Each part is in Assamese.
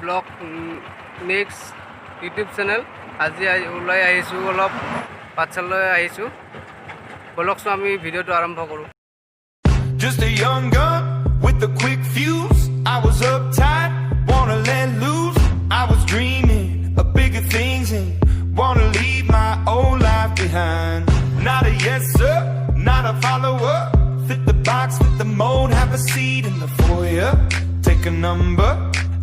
ব্লগ নেক্সট ইউটিউব চেনেল আজি ওলাই আহিছোঁ অলপ পাঠশালালৈ আহিছোঁ ব্লগটো আমি ভিডিঅ'টো আৰম্ভ কৰোঁ Just a young gun with a quick fuse. I was uptight, wanna let loose. I was dreaming of bigger things and wanna leave my old life behind. Not a yes sir, not a follower. Fit the box, fit the mold, have a seat in the foyer. Take a number.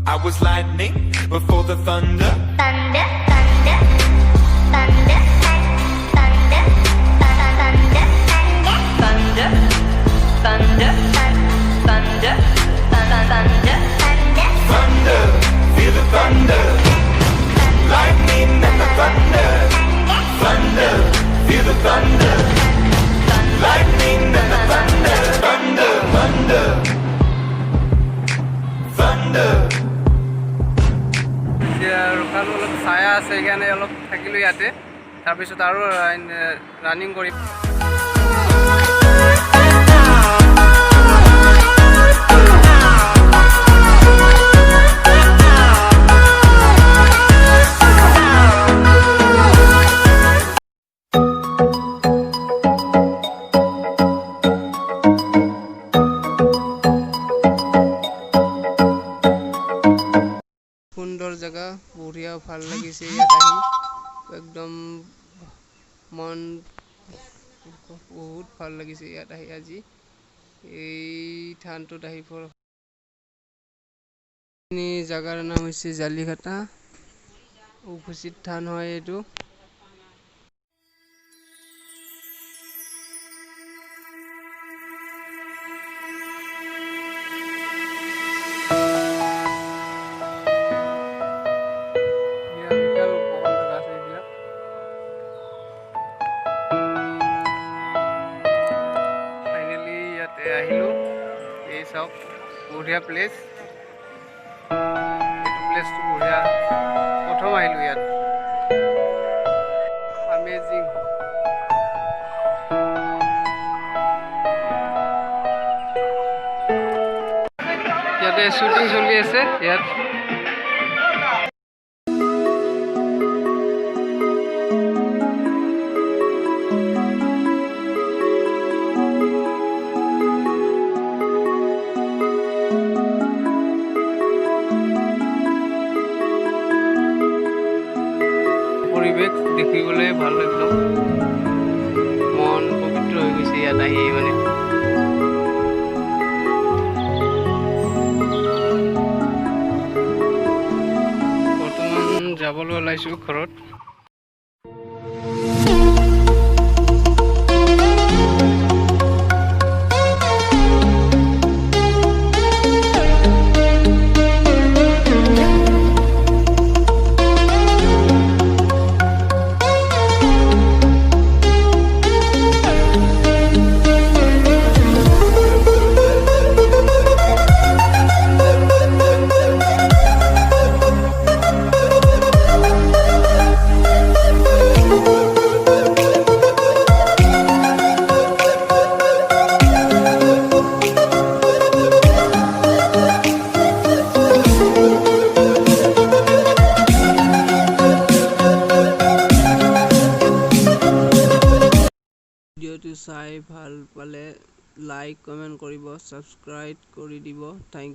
I was lightning before the thunder. Thunder, thunder, thunder, thunder, thunder, thunder, thunder, thunder, thunder, Thunder, feel the thunder. Lightning and the thunder. Thunder, feel the thunder. Lightning and the thunder. Thunder, thunder. Thunder. ৰখালো অলপ ছায়া আছে সেইকাৰণে অলপ থাকিলোঁ ইয়াতে তাৰপিছত আৰু ৰানিং কৰিম সুন্দৰ জায়গা বঢ়িয়া ভাল লাগিছে ইয়াত আহি একদম মন বহুত ভাল লাগিছে ইয়াত আহি আজি এই থানটোত আহি জাগাৰ নাম হৈছে জালিখাতা উপস্থিত থান হয় এইটো আহিলো এই সব বঢ়িয়া প্লেস প্লেসটো বঢ়িয়া প্ৰথম আহিলো ইয়াত অ্যামেজিং ইয়াতে শুটিং চলি আছে ইয়াত পৰিৱেশ দেখিবলৈ ভাল একদম মন পবিত্ৰ হৈ গৈছে ইয়াত আহি মানে বৰ্তমান যাবলৈ ওলাইছোঁ ঘৰত ভিডিওটো চাই ভাল পালে লাইক কমেন্ট কৰিব সাবস্ক্ৰাইব কৰি দিব থ্যাংক